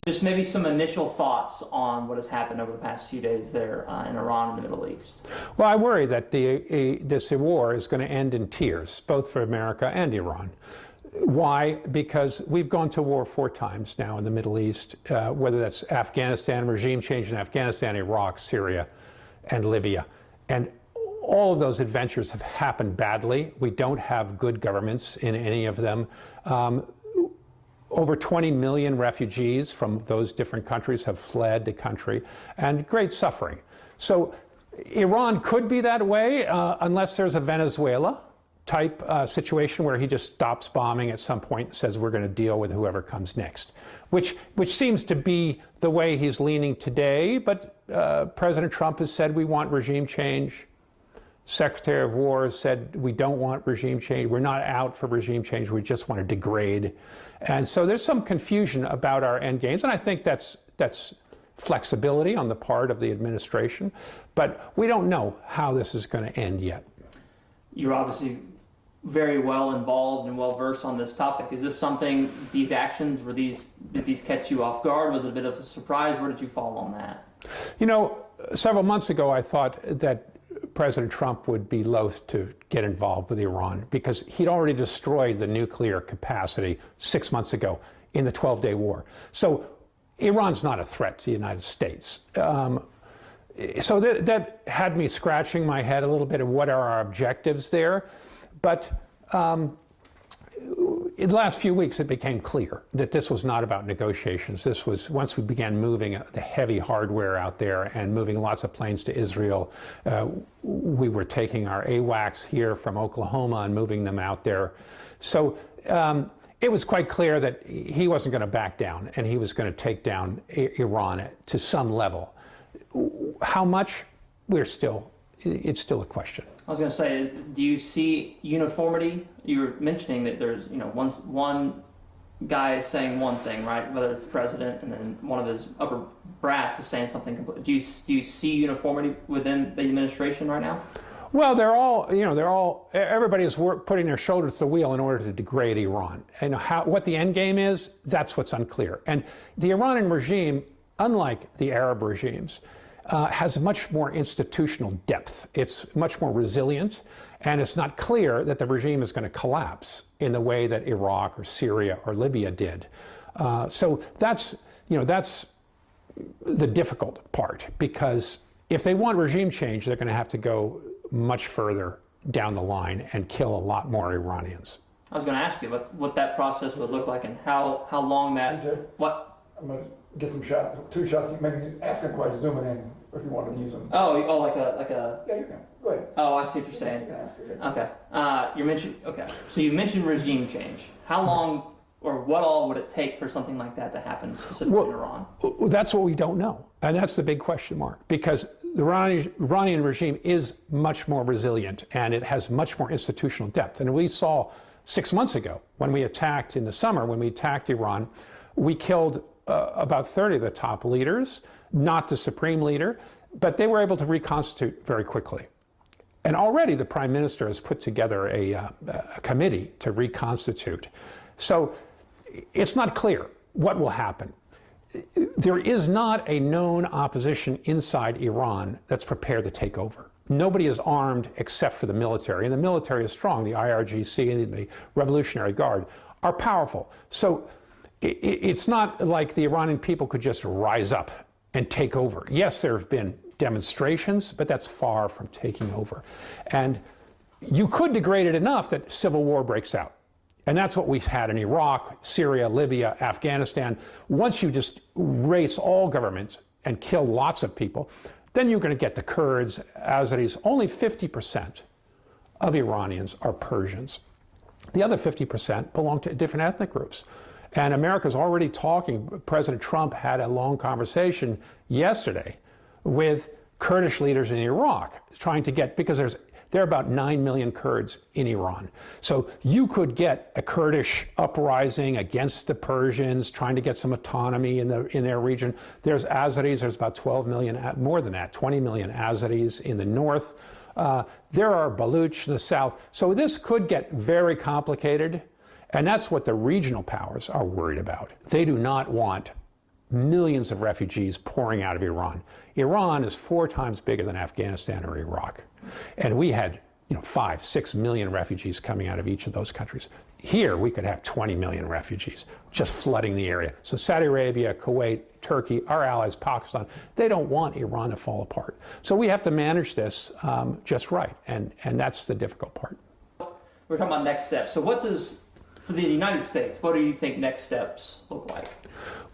Just maybe some initial thoughts on what has happened over the past few days there in Iran and the Middle East. Well, I worry that this war is going to end in tears, both for America and Iran. Why? Because we've gone to war 4 times now in the Middle East, whether that's Afghanistan, regime change in Afghanistan, Iraq, Syria, and Libya. And all of those adventures have happened badly. We don't have good governments in any of them. Over 20 million refugees from those different countries have fled the country, and great suffering. So Iran could be that way unless there's a Venezuela type situation where he just stops bombing at some point and says we're going to deal with whoever comes next, which seems to be the way he's leaning today. But President Trump has said we want regime change. Secretary of War said we don't want regime change. We're not out for regime change. We just want to degrade. And so there's some confusion about our end games, and I think that's flexibility on the part of the administration. But we don't know how this is going to end yet. You're obviously very well involved and well versed on this topic. Is this something, these actions, did these catch you off guard? Was it a bit of a surprise? Where did you fall on that? You know, several months ago I thought that President Trump would be loath to get involved with Iran because he'd already destroyed the nuclear capacity 6 months ago in the 12-day war. So Iran's not a threat to the United States. So that had me scratching my head a little bit of what are our objectives there. But in the last few weeks, it became clear that this was not about negotiations. This was, once we began moving the heavy hardware out there and moving lots of planes to Israel, we were taking our AWACS here from Oklahoma and moving them out there. So it was quite clear that he wasn't going to back down, and he was going to take down Iran to some level. How much? It's still a question. I was going to say, do you see uniformity? You were mentioning that there's, one guy is saying one thing, right? Whether it's the president, and then one of his upper brass is saying something completely. Do you see uniformity within the administration right now? Well, everybody is putting their shoulders to the wheel in order to degrade Iran. And what the end game is, that's what's unclear. And the Iranian regime, unlike the Arab regimes, has much more institutional depth. It's much more resilient, and it's not clear that the regime is going to collapse in the way that Iraq or Syria or Libya did. So that's the difficult part, because if they want regime change, they're going to have to go much further down the line and kill a lot more Iranians. I was going to ask you what that process would look like and how long that. TJ, what? I'm going to get some shots, 2 shots. Maybe ask a question, zooming in if you want to use them. Oh, like a. Yeah, you can. Go ahead. Oh, I see what you're saying. You can ask it. Okay. Okay. So you mentioned regime change. How long or what all would it take for something like that to happen specifically in Iran? That's what we don't know, and that's the big question mark, because the Iranian regime is much more resilient and it has much more institutional depth. And we saw 6 months ago when we attacked in the summer, when we attacked Iran, we killed about 30 of the top leaders, not the supreme leader, but they were able to reconstitute very quickly. And already the prime minister has put together a committee to reconstitute. So it's not clear what will happen. There is not a known opposition inside Iran that's prepared to take over. Nobody is armed except for the military, and the military is strong. The IRGC and the Revolutionary Guard are powerful. So it's not like the Iranian people could just rise up and take over. Yes, there have been demonstrations, but that's far from taking over. And you could degrade it enough that civil war breaks out. And that's what we've had in Iraq, Syria, Libya, Afghanistan. Once you just erase all governments and kill lots of people, then you're going to get the Kurds, Azeris. Only 50% of Iranians are Persians. The other 50% belong to different ethnic groups. And America's already talking. President Trump had a long conversation yesterday with Kurdish leaders in Iraq, trying to get, because there are about 9 million Kurds in Iran. So you could get a Kurdish uprising against the Persians, trying to get some autonomy in their region. There's Azeris, there's about 12 million, more than that, 20 million Azeris in the north. There are Baluch in the south. So this could get very complicated. And that's what the regional powers are worried about. They do not want millions of refugees pouring out of Iran. Iran is 4 times bigger than Afghanistan or Iraq. And we had 5, 6 million refugees coming out of each of those countries. Here, we could have 20 million refugees just flooding the area. So Saudi Arabia, Kuwait, Turkey, our allies, Pakistan, they don't want Iran to fall apart. So we have to manage this just right, and that's the difficult part. We're talking about next steps. So for the United States, what do you think next steps look like?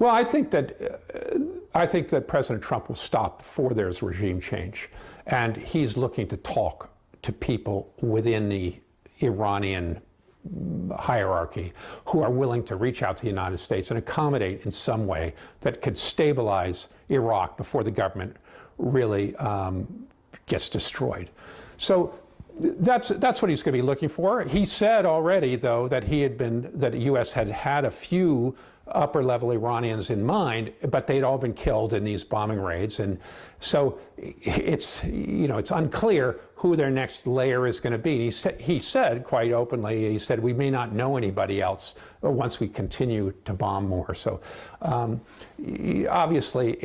Well, I think that President Trump will stop before there's regime change. And he's looking to talk to people within the Iranian hierarchy who are willing to reach out to the United States and accommodate in some way that could stabilize Iraq before the government really gets destroyed. So that's what he's going to be looking for. He said already, though, that the U.S. had a few upper-level Iranians in mind, but they'd all been killed in these bombing raids, and so it's unclear who their next layer is going to be. He said quite openly, he said, we may not know anybody else once we continue to bomb more. So obviously,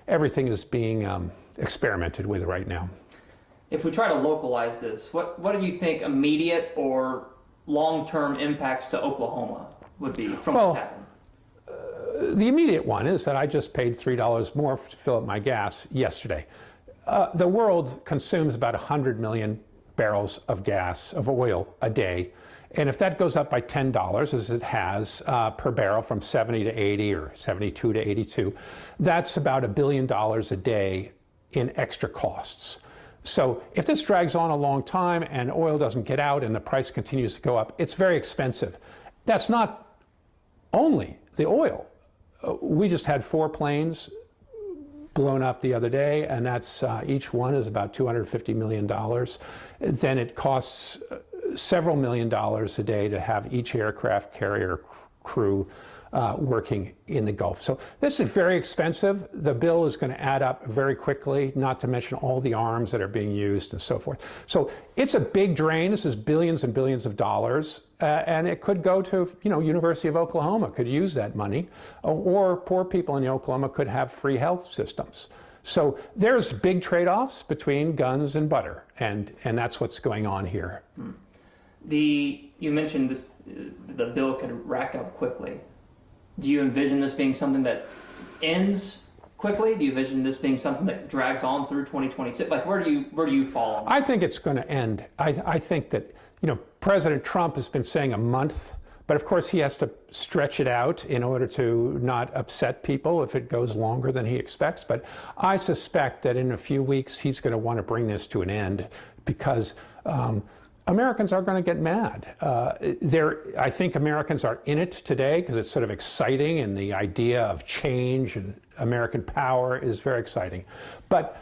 everything is being experimented with right now. If we try to localize this, what do you think immediate or long-term impacts to Oklahoma would be from what's happened? The immediate one is that I just paid $3 more to fill up my gas yesterday. The world consumes about 100 million barrels of oil a day. And if that goes up by $10, as it has per barrel from 70 to 80 or 72 to 82, that's about $1 billion a day in extra costs. So if this drags on a long time and oil doesn't get out and the price continues to go up, it's very expensive. That's not only the oil. We just had 4 planes blown up the other day, and that's each one is about $250 million. Then it costs several million dollars a day to have each aircraft carrier crew working in the Gulf. So this is very expensive. The bill is going to add up very quickly, not to mention all the arms that are being used and so forth. So it's a big drain. This is billions and billions of dollars, and it could go to, University of Oklahoma could use that money, or poor people in Oklahoma could have free health systems. So there's big trade-offs between guns and butter, and that's what's going on here. You mentioned this, the bill could rack up quickly. Do you envision this being something that ends quickly? Do you envision this being something that drags on through 2026? Like, where do you fall on that? I think it's going to end. I think that, President Trump has been saying a month, but of course he has to stretch it out in order to not upset people if it goes longer than he expects. But I suspect that in a few weeks he's going to want to bring this to an end because Americans are going to get mad. I think Americans are in it today because it's sort of exciting, and the idea of change and American power is very exciting. But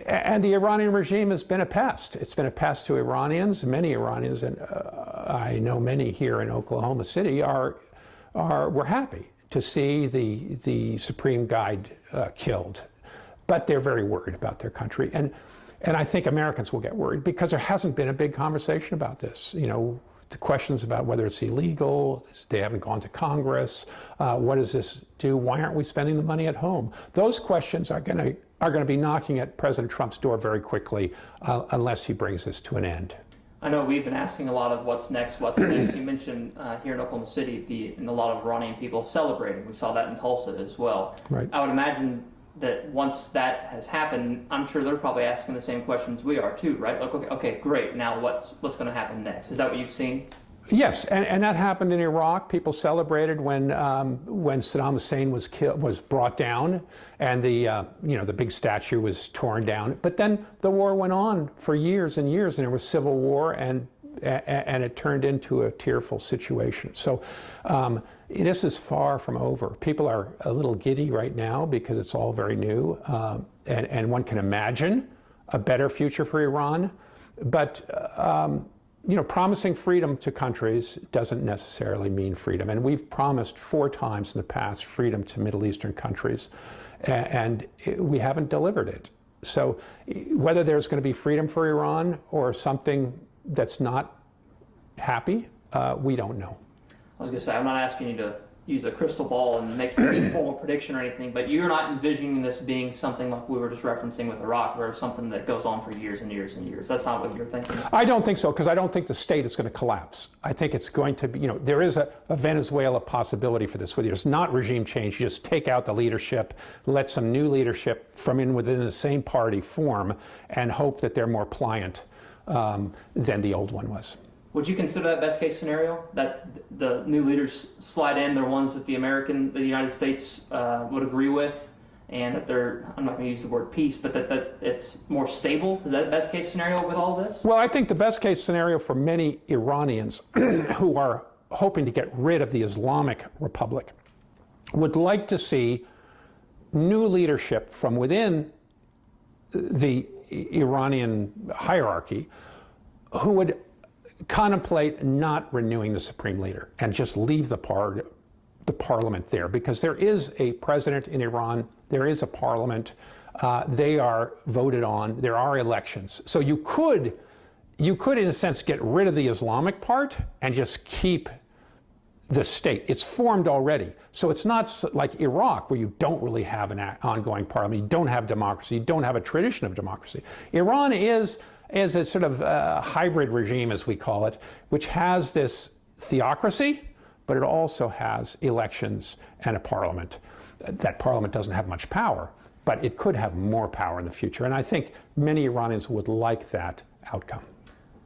and the Iranian regime has been a pest. It's been a pest to Iranians. Many Iranians, and I know many here in Oklahoma City, were happy to see the Supreme Guide killed, but they're very worried about their country. And I think Americans will get worried because there hasn't been a big conversation about this. The questions about whether it's illegal, they haven't gone to Congress, what does this do, why aren't we spending the money at home? Those questions are going to be knocking at President Trump's door very quickly unless he brings this to an end. I know we've been asking a lot of what's next. You mentioned here in Oklahoma City, and a lot of Iranian people celebrating. We saw that in Tulsa as well. Right. I would imagine that once that has happened, I'm sure they're probably asking the same questions we are too, right? Like, okay, great. Now what's going to happen next? Is that what you've seen? Yes, and that happened in Iraq. People celebrated when Saddam Hussein was brought down, and the big statue was torn down. But then the war went on for years and years, and there was civil war, and it turned into a tearful situation. So this is far from over. People are a little giddy right now because it's all very new, and one can imagine a better future for Iran. But promising freedom to countries doesn't necessarily mean freedom. And we've promised 4 times in the past freedom to Middle Eastern countries, and we haven't delivered it. So whether there's going to be freedom for Iran or something that's not happy, we don't know. I was going to say, I'm not asking you to use a crystal ball and make a formal prediction or anything, but you're not envisioning this being something like we were just referencing with Iraq, where something that goes on for years and years and years. That's not what you're thinking. I don't think so, because I don't think the state is going to collapse. I think it's going to be, there is a Venezuela possibility for this, where there's not regime change. You just take out the leadership, let some new leadership from within the same party form, and hope that they're more pliant than the old one was. Would you consider that best case scenario, that the new leaders slide in, they're ones that the United States would agree with, and that they're, I'm not going to use the word peace, but that it's more stable? Is that the best case scenario with all this? Well, I think the best case scenario for many Iranians who are hoping to get rid of the Islamic Republic would like to see new leadership from within the Iranian hierarchy who would contemplate not renewing the supreme leader and just leave the parliament there, because there is a president in Iran, there is a parliament, they are voted on, there are elections. So you could in a sense get rid of the Islamic part and just keep the state. It's formed already. So it's not like Iraq, where you don't really have an ongoing parliament, you don't have democracy, you don't have a tradition of democracy. Iran is a sort of hybrid regime, as we call it, which has this theocracy, but it also has elections and a parliament. That parliament doesn't have much power, but it could have more power in the future. And I think many Iranians would like that outcome.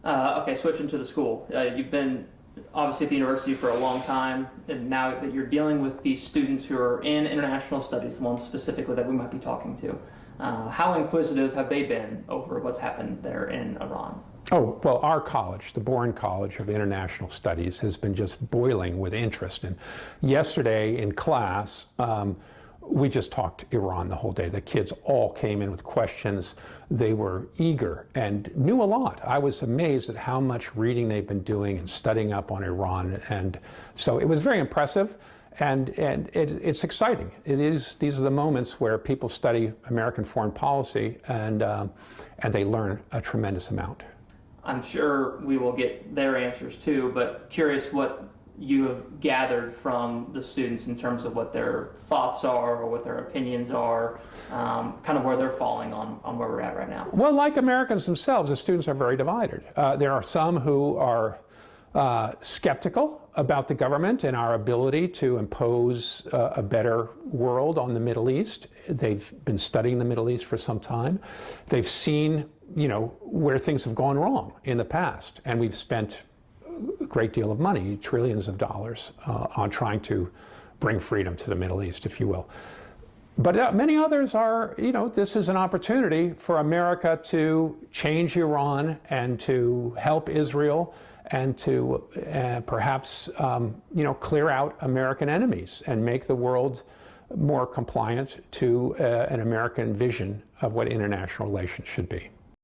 Okay, switching to the school. You've been obviously at the university for a long time, and now that you're dealing with these students who are in international studies, the ones specifically that we might be talking to, how inquisitive have they been over what's happened there in Iran? Oh, well, our college, the Bourne College of International Studies, has been just boiling with interest. And yesterday in class, we just talked Iran the whole day. The kids all came in with questions. They were eager and knew a lot. I was amazed at how much reading they've been doing and studying up on Iran. And so it was very impressive. And it's exciting. These are the moments where people study American foreign policy and they learn a tremendous amount. I'm sure we will get their answers too, but curious what you have gathered from the students in terms of what their thoughts are or what their opinions are, kind of where they're falling on where we're at right now. Well, like Americans themselves, the students are very divided. There are some who are skeptical about the government and our ability to impose a better world on the Middle East. They've been studying the Middle East for some time. They've seen, where things have gone wrong in the past, and we've spent a great deal of money, trillions of dollars, on trying to bring freedom to the Middle East, if you will. But many others are, this is an opportunity for America to change Iran and to help Israel and to perhaps, clear out American enemies and make the world more compliant to an American vision of what international relations should be.